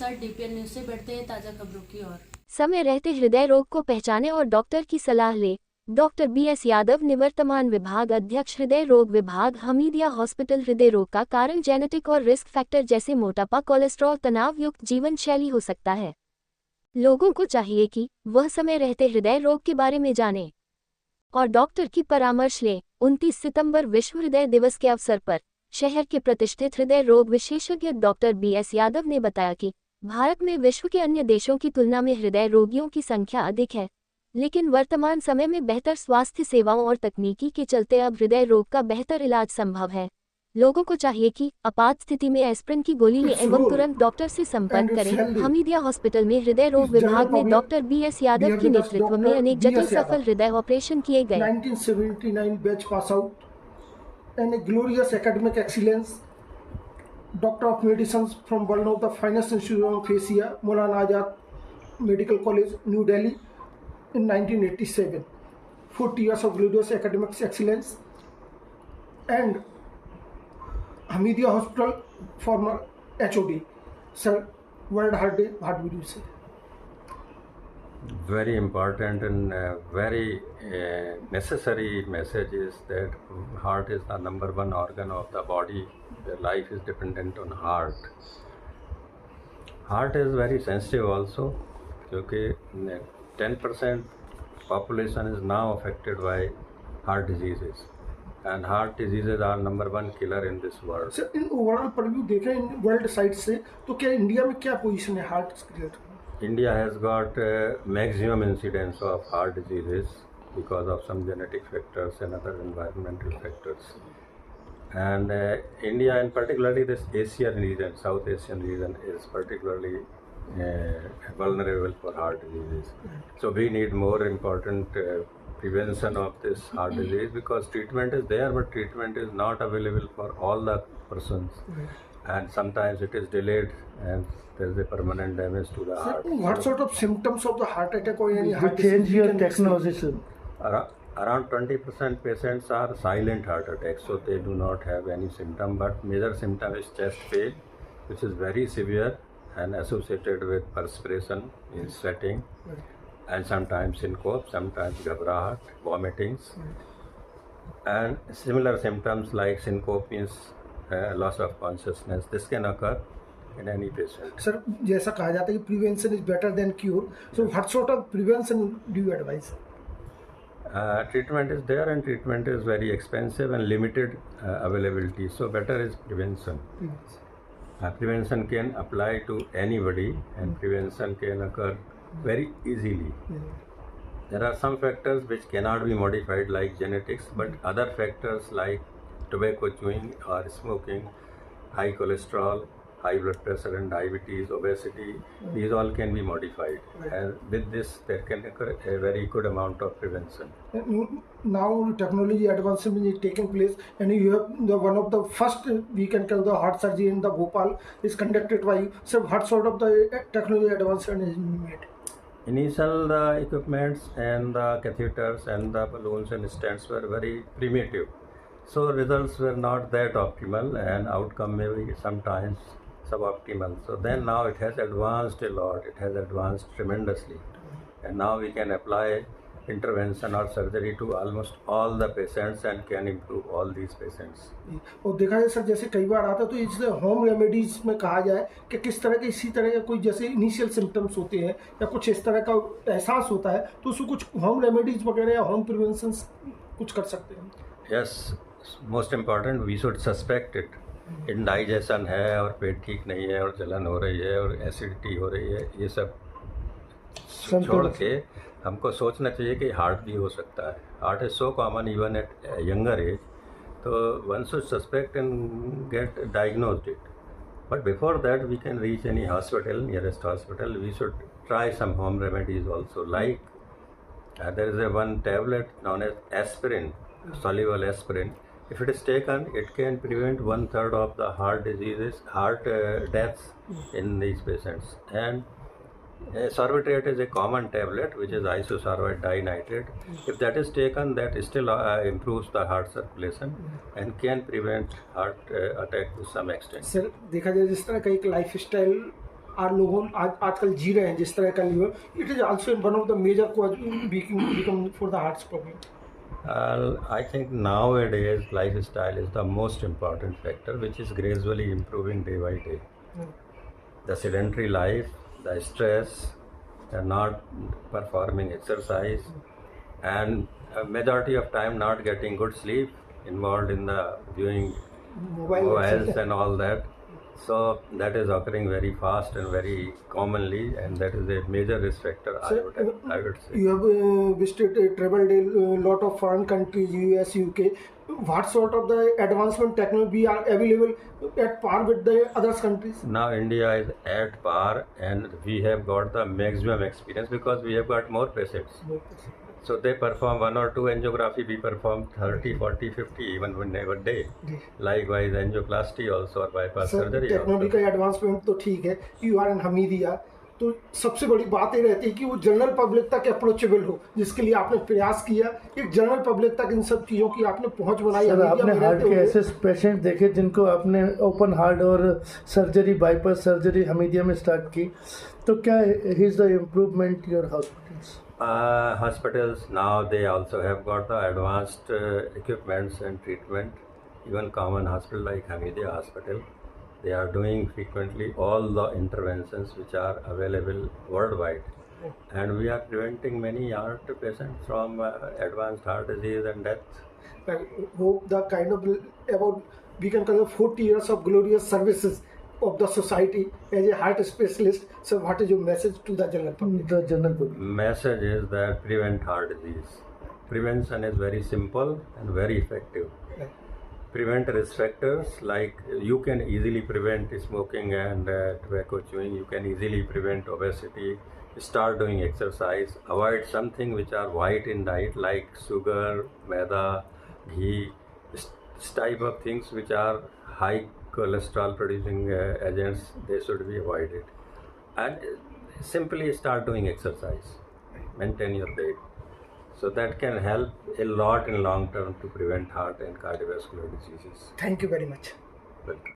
साथ DPN news से बढ़ते हैं ताज़ा खबरों की ओर। समय रहते हृदय रोग को पहचाने और डॉक्टर की सलाह ले। डॉक्टर BS यादव, निवर्तमान विभाग अध्यक्ष, हृदय रोग विभाग, हमीदिया हॉस्पिटल। हृदय रोग का कारण जेनेटिक और रिस्क फैक्टर जैसे मोटापा, कोलेस्ट्रॉल, तनाव युक्त जीवन शैली हो सकता है। लोगों को चाहिए कि वह समय रहते हृदय रोग के बारे में जानें और डॉक्टर की परामर्श लें। 29 सितंबर विश्व हृदय दिवस के अवसर पर शहर के प्रतिष्ठित हृदय रोग विशेषज्ञ डॉक्टर BS यादव ने बताया कि भारत में विश्व के अन्य देशों की तुलना में हृदय रोगियों की संख्या अधिक है, लेकिन वर्तमान समय में बेहतर स्वास्थ्य सेवाओं और तकनीकी के चलते अब हृदय रोग का बेहतर इलाज संभव है। लोगों को चाहिए कि आपात स्थिति में एस्प्रिन की गोली लें एवं तुरंत डॉक्टर से संपर्क करें। हमीदिया हॉस्पिटल में हृदय रोग विभाग में डॉक्टर BS यादव के नेतृत्व में अनेक जटिल सफल हृदय ऑपरेशन किए गए। 1979 batch pass out and a glorious academic excellence. Doctor of Medicine from one of the finest institutions of Asia, Maulana Azad Medical College, New Delhi, in 1987. 40 years of glorious academic excellence. And Hamidia Hospital, former HOD. Sir, World Heart Day, what would you say? Very important and very necessary message is that heart is the number one organ of the body. The life is dependent on heart. Heart is very sensitive also, क्योंकि 10% population is now affected by heart diseases, and heart diseases are number one killer in this world. Sir, in overall purview देखें in world side से, तो क्या India में क्या position है heart related? India has got maximum incidence of heart diseases because of some genetic factors and other environmental factors. And India, and particularly this Asian region, South Asian region, is particularly vulnerable for heart diseases. So we need more important prevention of this heart disease, because treatment is there, but treatment is not available for all the persons. And sometimes it is delayed and there is a permanent damage to the heart. What sort of symptoms of the heart attack or any heart change disease your can technology, sir? Around 20% patients are silent heart attacks, so they do not have any symptom, but major symptom is chest pain, which is very severe and associated with perspiration, in sweating, and sometimes syncope, sometimes ghabrahat, vomitings, and similar symptoms like syncope means loss of consciousness. This can occur in any patient. Sir, जैसा कहा जाता है कि prevention is better than cure, so what sort of prevention do you advise? Treatment is there, and treatment is very expensive and limited availability, so better is prevention. Prevention can apply to anybody, and prevention can occur very easily. There are some factors which cannot be modified, like genetics, but other factors like tobacco chewing or smoking, high cholesterol, high blood pressure and diabetes, obesity, these all can be modified, and with this there can occur a very good amount of prevention. Now technology advancement is taking place, and you have the one of the first, we can call the heart surgery in the Bhopal is conducted by you. So what sort of the technology advancement is made? Initial the equipments and the catheters and the balloons and stents were very primitive, so results were not that optimal, and outcome may be sometimes suboptimal. So then now it has advanced a lot, it has advanced tremendously, and now we can apply intervention or surgery to almost all the patients and can improve all these patients. और देखा जाए sir, जैसे कई बार आता है तो इससे home remedies में कहा जाए कि किस तरह के इसी तरह के कोई जैसे इनिशियल सिम्टम्स होते हैं या कुछ इस तरह का एहसास होता है, तो उसको कुछ होम रेमेडीज वगैरह या होम प्रिवेंशन कुछ कर सकते हैं? Yes, most important, we should suspect it. Indigestion है और पेट ठीक नहीं है और जलन हो रही है और एसिडिटी हो रही है, ये सब छोड़ के हमको सोचना चाहिए कि हार्ट भी हो सकता है. Heart is so common even at younger age, तो one should suspect and get diagnosed it. But before that we can reach any hospital, nearest hospital. We should try some home remedies also, like there is a one tablet known as aspirin, soluble aspirin. If it is taken, it can prevent 1/3 of the heart diseases, heart deaths in these patients. And sorbitrate is a common tablet which is isosorbate dinitrate. If that is taken, that still improves the heart circulation and can prevent heart attack to some extent. Sir, देखा जाए जिस तरह का एक life style आज लोगों आजकल जी रहे हैं जिस तरह का liver, it is also one of the major cause become for the heart problem. I think nowadays lifestyle is the most important factor, which is gradually improving day by day. The sedentary life, the stress, the not performing exercise, and a majority of time not getting good sleep, involved in the viewing mobiles and all that. So that is occurring very fast and very commonly, and that is a major risk factor. Sir, I would say. You have visited, traveled a lot of foreign countries, US, UK. What sort of the advancement technology are available at par with the other countries? Now India is at par, and we have got the maximum experience because we have got more patients. So they perform 1 or 2 angiography, we perform 30, 40, 50 even one day. Likewise angioplasty also or bypass surgery. Technology का advancement तो ठीक है, you are in Hamidia, तो सबसे बड़ी बात ये रहती है कि वो जनरल पब्लिक तक अप्रोचेबल हो, जिसके लिए आपने प्रयास किया, एक जनरल पब्लिक तक इन सब चीज़ों की आपने पहुंच बनाई. सर, आपने हार्ट के ऐसे पेशेंट देखे जिनको आपने ओपन हार्ट और सर्जरी, बाईपास सर्जरी हमीदिया में स्टार्ट की, तो क्या is the improvement your hospitals? Hospitals now they also have got the advanced equipments and treatment. Even common hospital like Hamidia Hospital, they are doing frequently all the interventions which are available worldwide, and we are preventing many heart patients from advanced heart disease and death. I hope the kind of about we can call it 40 years of glorious services of the society as a heart specialist. So what is your message to the general public? The general public. Message is that prevent heart disease. Prevention is very simple and very effective. Prevent risk factors, like you can easily prevent smoking and tobacco chewing. You can easily prevent obesity. Start doing exercise. Avoid something which are white in diet like sugar, maida, ghee. This type of things which are high cholesterol producing agents, they should be avoided. And simply start doing exercise. Maintain your weight. So that can help a lot in long term to prevent heart and cardiovascular diseases. Thank you very much. Welcome.